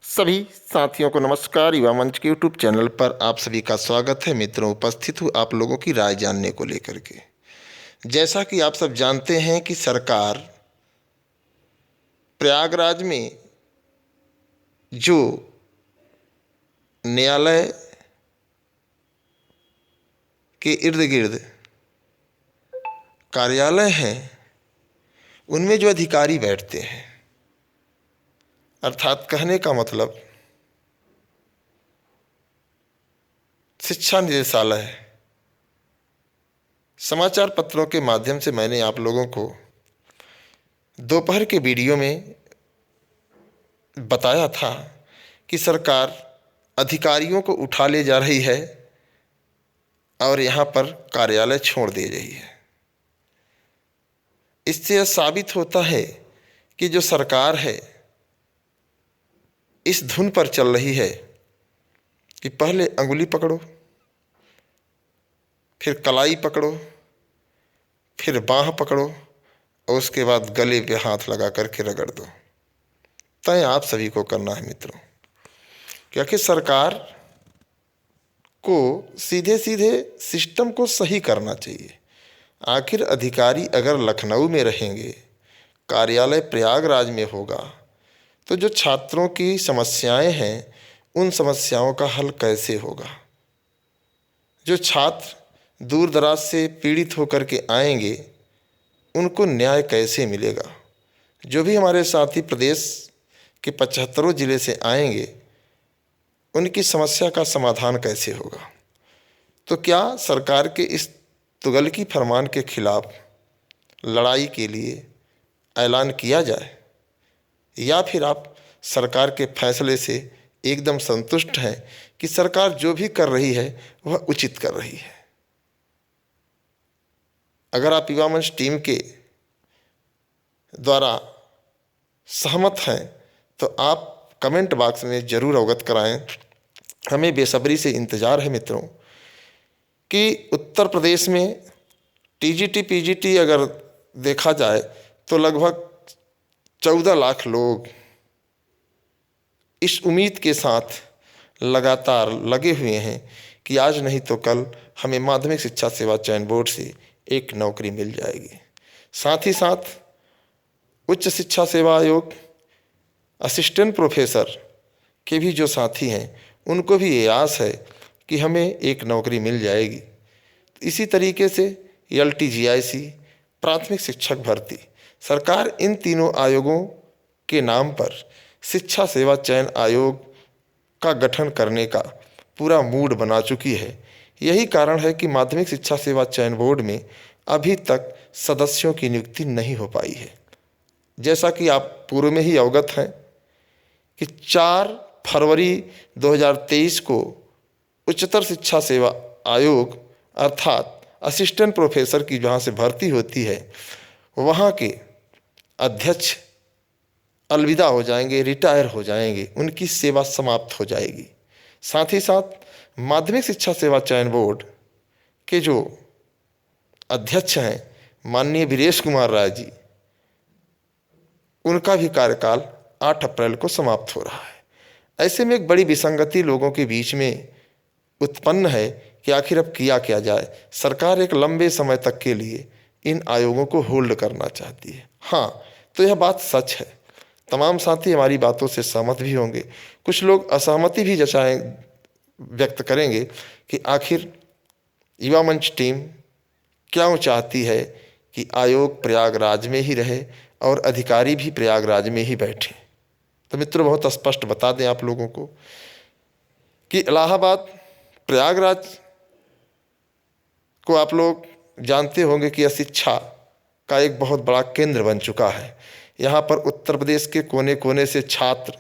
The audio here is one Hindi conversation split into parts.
सभी साथियों को नमस्कार। युवा मंच के यूट्यूब चैनल पर आप सभी का स्वागत है। मित्रों, उपस्थित हूँ आप लोगों की राय जानने को लेकर के। जैसा कि आप सब जानते हैं कि सरकार प्रयागराज में जो न्यायालय के इर्द गिर्द कार्यालय हैं, उनमें जो अधिकारी बैठते हैं, अर्थात कहने का मतलब शिक्षा निदेशालय, समाचार पत्रों के माध्यम से मैंने आप लोगों को दोपहर के वीडियो में बताया था कि सरकार अधिकारियों को उठा ले जा रही है और यहाँ पर कार्यालय छोड़ दे रही है। इससे यह साबित होता है कि जो सरकार है इस धुन पर चल रही है कि पहले अंगुली पकड़ो, फिर कलाई पकड़ो, फिर बाँह पकड़ो और उसके बाद गले पे हाथ लगा करके रगड़ दो। तय आप सभी को करना है मित्रों, क्योंकि सरकार को सीधे सीधे सिस्टम को सही करना चाहिए। आखिर अधिकारी अगर लखनऊ में रहेंगे, कार्यालय प्रयागराज में होगा, तो जो छात्रों की समस्याएं हैं उन समस्याओं का हल कैसे होगा? जो छात्र दूर दराज से पीड़ित होकर के आएंगे उनको न्याय कैसे मिलेगा? जो भी हमारे साथी प्रदेश के 75 जिले से आएंगे उनकी समस्या का समाधान कैसे होगा? तो क्या सरकार के इस तुगलकी फरमान के खिलाफ लड़ाई के लिए ऐलान किया जाए, या फिर आप सरकार के फैसले से एकदम संतुष्ट हैं कि सरकार जो भी कर रही है वह उचित कर रही है? अगर आप युवा मंच टीम के द्वारा सहमत हैं तो आप कमेंट बॉक्स में ज़रूर अवगत कराएं। हमें बेसब्री से इंतज़ार है मित्रों कि उत्तर प्रदेश में टीजीटी पीजीटी अगर देखा जाए तो लगभग 14 लाख लोग इस उम्मीद के साथ लगातार लगे हुए हैं कि आज नहीं तो कल हमें माध्यमिक शिक्षा सेवा चयन बोर्ड से एक नौकरी मिल जाएगी। साथ ही साथ उच्च शिक्षा सेवा आयोग असिस्टेंट प्रोफेसर के भी जो साथी हैं उनको भी ये आस है कि हमें एक नौकरी मिल जाएगी। इसी तरीके से LTGIC, प्राथमिक शिक्षक भर्ती, सरकार इन तीनों आयोगों के नाम पर शिक्षा सेवा चयन आयोग का गठन करने का पूरा मूड बना चुकी है। यही कारण है कि माध्यमिक शिक्षा सेवा चयन बोर्ड में अभी तक सदस्यों की नियुक्ति नहीं हो पाई है। जैसा कि आप पूर्व में ही अवगत हैं कि 4 फरवरी 2023 को उच्चतर शिक्षा सेवा आयोग अर्थात असिस्टेंट प्रोफेसर की जहाँ से भर्ती होती है वहाँ के अध्यक्ष अलविदा हो जाएंगे, रिटायर हो जाएंगे, उनकी सेवा समाप्त हो जाएगी। साथ ही साथ माध्यमिक शिक्षा सेवा चयन बोर्ड के जो अध्यक्ष हैं माननीय वीरेश कुमार राय जी, उनका भी कार्यकाल 8 अप्रैल को समाप्त हो रहा है। ऐसे में एक बड़ी विसंगति लोगों के बीच में उत्पन्न है कि आखिर अब किया क्या जाए। सरकार एक लंबे समय तक के लिए इन आयोगों को होल्ड करना चाहती है। हाँ, तो यह बात सच है। तमाम साथी हमारी बातों से सहमत भी होंगे, कुछ लोग असहमति भी व्यक्त करेंगे कि आखिर युवा मंच टीम क्यों चाहती है कि आयोग प्रयागराज में ही रहे और अधिकारी भी प्रयागराज में ही बैठे। तो मित्रों, बहुत स्पष्ट बता दें आप लोगों को कि इलाहाबाद प्रयागराज को आप लोग जानते होंगे कि यह शिक्षा का एक बहुत बड़ा केंद्र बन चुका है। यहाँ पर उत्तर प्रदेश के कोने कोने से छात्र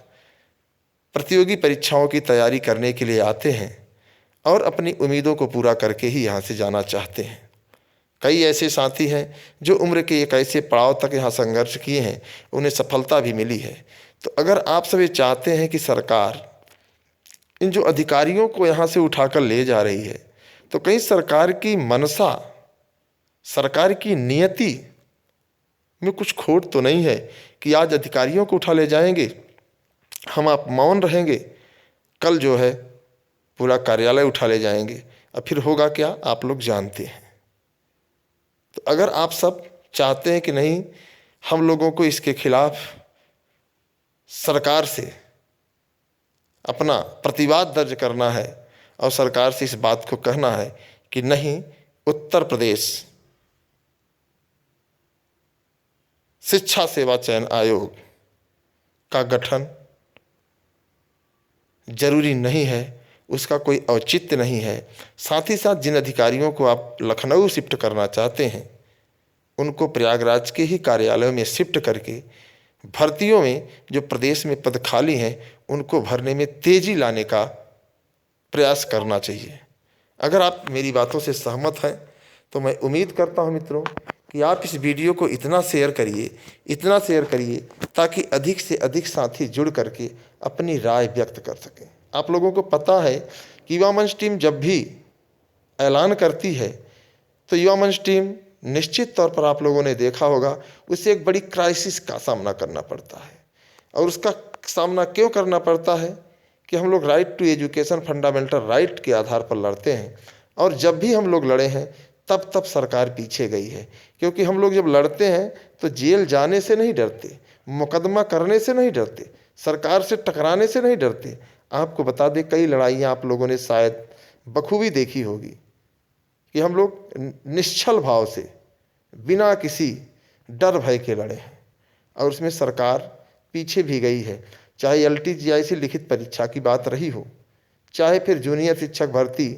प्रतियोगी परीक्षाओं की तैयारी करने के लिए आते हैं और अपनी उम्मीदों को पूरा करके ही यहाँ से जाना चाहते हैं। कई ऐसे साथी हैं जो उम्र के एक ऐसे पड़ाव तक यहाँ संघर्ष किए हैं, उन्हें सफलता भी मिली है। तो अगर आप सभी चाहते हैं कि सरकार इन जो अधिकारियों को यहाँ से उठाकर ले जा रही है, तो कहीं सरकार की मनसा, सरकार की नियति में कुछ खोट तो नहीं है कि आज अधिकारियों को उठा ले जाएंगे हम आप मौन रहेंगे, कल जो है पूरा कार्यालय उठा ले जाएंगे और फिर होगा क्या आप लोग जानते हैं। तो अगर आप सब चाहते हैं कि नहीं, हम लोगों को इसके खिलाफ सरकार से अपना प्रतिवाद दर्ज करना है और सरकार से इस बात को कहना है कि नहीं, उत्तर प्रदेश शिक्षा सेवा चयन आयोग का गठन जरूरी नहीं है, उसका कोई औचित्य नहीं है। साथ ही साथ जिन अधिकारियों को आप लखनऊ शिफ्ट करना चाहते हैं उनको प्रयागराज के ही कार्यालयों में शिफ्ट करके भर्तियों में जो प्रदेश में पद खाली हैं उनको भरने में तेजी लाने का प्रयास करना चाहिए। अगर आप मेरी बातों से सहमत हैं तो मैं उम्मीद करता हूं मित्रों कि आप इस वीडियो को इतना शेयर करिए ताकि अधिक से अधिक साथी जुड़ करके अपनी राय व्यक्त कर सकें। आप लोगों को पता है कि युवा मंच टीम जब भी ऐलान करती है तो युवा मंच टीम निश्चित तौर पर आप लोगों ने देखा होगा उसे एक बड़ी क्राइसिस का सामना करना पड़ता है। और उसका सामना क्यों करना पड़ता है कि हम लोग right to education fundamental right के आधार पर लड़ते हैं। और जब भी हम लोग लड़े हैं तब सरकार पीछे गई है, क्योंकि हम लोग जब लड़ते हैं तो जेल जाने से नहीं डरते, मुकदमा करने से नहीं डरते, सरकार से टकराने से नहीं डरते। आपको बता दें कई लड़ाइयाँ आप लोगों ने शायद बखूबी देखी होगी कि हम लोग निश्चल भाव से बिना किसी डर भय के लड़े हैं और उसमें सरकार पीछे भी गई है। चाहे LTGI लिखित परीक्षा की बात रही हो, चाहे फिर जूनियर शिक्षक भर्ती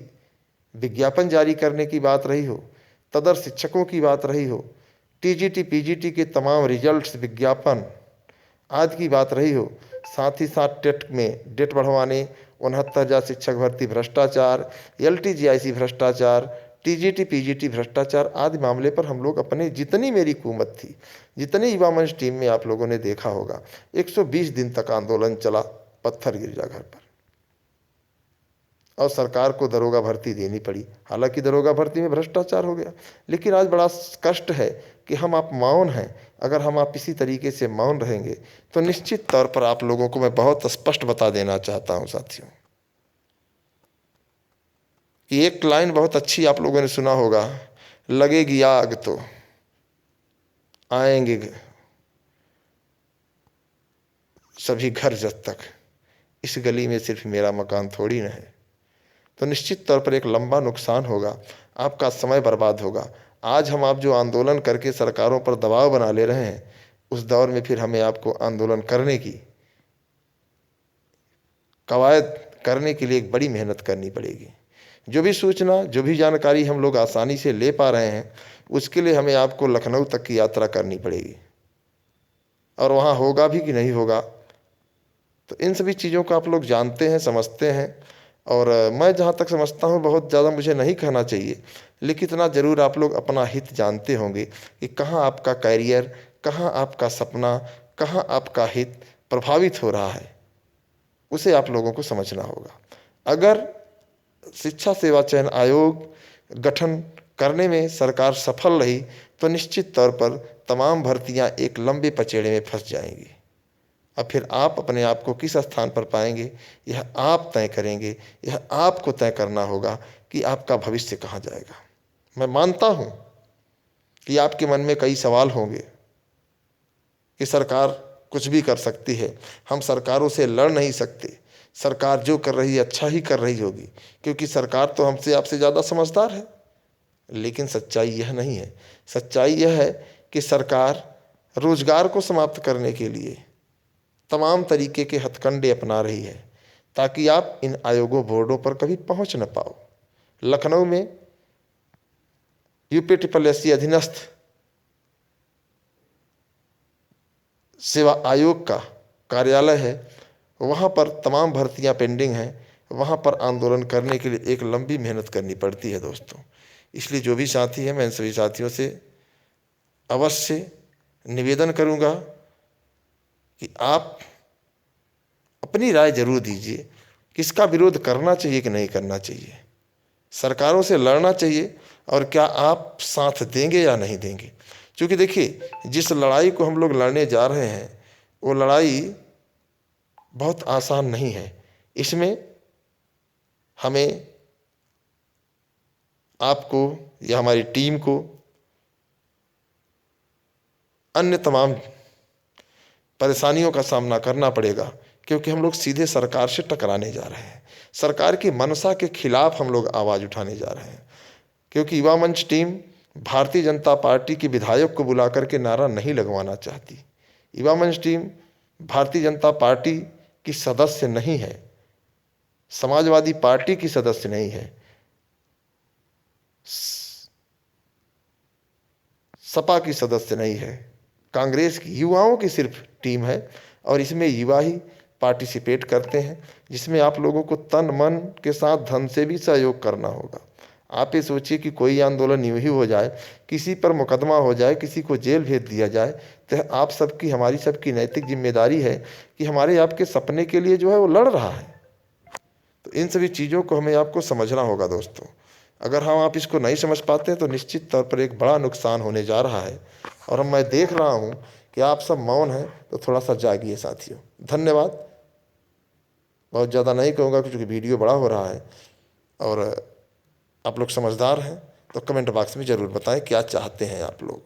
विज्ञापन जारी करने की बात रही हो, तदर शिक्षकों की बात रही हो, TGT PGT के तमाम रिजल्ट्स विज्ञापन आदि की बात रही हो, साथ ही साथ टेट में डेट बढ़वाने, 69,000 शिक्षक भर्ती भ्रष्टाचार, LTGI भ्रष्टाचार, TGT PGT भ्रष्टाचार आदि मामले पर हम लोग अपने जितनी मेरी हुकूमत थी, जितनी युवा मंच टीम में आप लोगों ने देखा होगा 120 दिन तक आंदोलन चला, पत्थर गिर जा घर पर और सरकार को दरोगा भर्ती देनी पड़ी। हालांकि दरोगा भर्ती में भ्रष्टाचार हो गया, लेकिन आज बड़ा कष्ट है कि हम आप मौन हैं। अगर हम आप इसी तरीके से मौन रहेंगे तो निश्चित तौर पर आप लोगों को मैं बहुत स्पष्ट बता देना चाहता हूं साथियों कि एक लाइन बहुत अच्छी आप लोगों ने सुना होगा, लगेगी आग तो आएंगे सभी घर जब तक, इस गली में सिर्फ मेरा मकान थोड़ी न है। तो निश्चित तौर पर एक लंबा नुकसान होगा, आपका समय बर्बाद होगा। आज हम आप जो आंदोलन करके सरकारों पर दबाव बना ले रहे हैं, उस दौर में फिर हमें आपको आंदोलन करने की कवायद करने के लिए एक बड़ी मेहनत करनी पड़ेगी। जो भी सूचना, जो भी जानकारी हम लोग आसानी से ले पा रहे हैं, उसके लिए हमें आपको लखनऊ तक की यात्रा करनी पड़ेगी और वहाँ होगा भी कि नहीं होगा। तो इन सभी चीज़ों को आप लोग जानते हैं, समझते हैं। और मैं जहाँ तक समझता हूँ बहुत ज़्यादा मुझे नहीं कहना चाहिए, लेकिन इतना ज़रूर आप लोग अपना हित जानते होंगे कि कहाँ आपका कैरियर, कहाँ आपका सपना, कहाँ आपका हित प्रभावित हो रहा है, उसे आप लोगों को समझना होगा। अगर शिक्षा सेवा चयन आयोग गठन करने में सरकार सफल रही तो निश्चित तौर पर तमाम भर्तियां एक लंबे पचेड़े में फंस जाएंगी। अब फिर आप अपने आप को किस स्थान पर पाएंगे, यह आप तय करेंगे, यह आपको तय करना होगा कि आपका भविष्य कहाँ जाएगा। मैं मानता हूँ कि आपके मन में कई सवाल होंगे कि सरकार कुछ भी कर सकती है, हम सरकारों से लड़ नहीं सकते, सरकार जो कर रही है अच्छा ही कर रही होगी क्योंकि सरकार तो हमसे आपसे ज़्यादा समझदार है। लेकिन सच्चाई यह नहीं है। सच्चाई यह है कि सरकार रोजगार को समाप्त करने के लिए तमाम तरीके के हथकंडे अपना रही है ताकि आप इन आयोगों बोर्डों पर कभी पहुंच न पाओ। लखनऊ में UPSSC अधीनस्थ सेवा आयोग का कार्यालय है, वहाँ पर तमाम भर्तियाँ पेंडिंग हैं, वहाँ पर आंदोलन करने के लिए एक लंबी मेहनत करनी पड़ती है दोस्तों। इसलिए जो भी साथी हैं, मैं इन सभी साथियों से अवश्य निवेदन करूँगा कि आप अपनी राय जरूर दीजिए, किसका विरोध करना चाहिए कि नहीं करना चाहिए, सरकारों से लड़ना चाहिए और क्या आप साथ देंगे या नहीं देंगे। क्योंकि देखिए जिस लड़ाई को हम लोग लड़ने जा रहे हैं वो लड़ाई बहुत आसान नहीं है। इसमें हमें आपको या हमारी टीम को अन्य तमाम परेशानियों का सामना करना पड़ेगा, क्योंकि हम लोग सीधे सरकार से टकराने जा रहे हैं। सरकार की मंशा के खिलाफ हम लोग आवाज़ उठाने जा रहे हैं, क्योंकि युवा मंच टीम भारतीय जनता पार्टी के विधायक को बुला करके नारा नहीं लगवाना चाहती। युवा मंच टीम भारतीय जनता पार्टी की सदस्य नहीं है, समाजवादी पार्टी की सदस्य नहीं है, सपा की सदस्य नहीं है, कांग्रेस की युवाओं की सिर्फ टीम है। और इसमें युवा ही पार्टिसिपेट करते हैं, जिसमें आप लोगों को तन मन के साथ धन से भी सहयोग करना होगा। आप ये सोचिए कि कोई आंदोलन यूँ ही हो जाए, किसी पर मुकदमा हो जाए, किसी को जेल भेज दिया जाए, तो आप सबकी, हमारी सबकी नैतिक जिम्मेदारी है कि हमारे आपके सपने के लिए जो है वो लड़ रहा है। तो इन सभी चीज़ों को हमें आपको समझना होगा दोस्तों। अगर हम आप इसको नहीं समझ पाते हैं तो निश्चित तौर पर एक बड़ा नुकसान होने जा रहा है। और मैं देख रहा हूँ कि आप सब मौन हैं, तो थोड़ा सा जागिए साथियों। धन्यवाद। बहुत ज़्यादा नहीं कहूँगा क्योंकि वीडियो बड़ा हो रहा है, और आप लोग समझदार हैं तो कमेंट बॉक्स में ज़रूर बताएं क्या चाहते हैं आप लोग।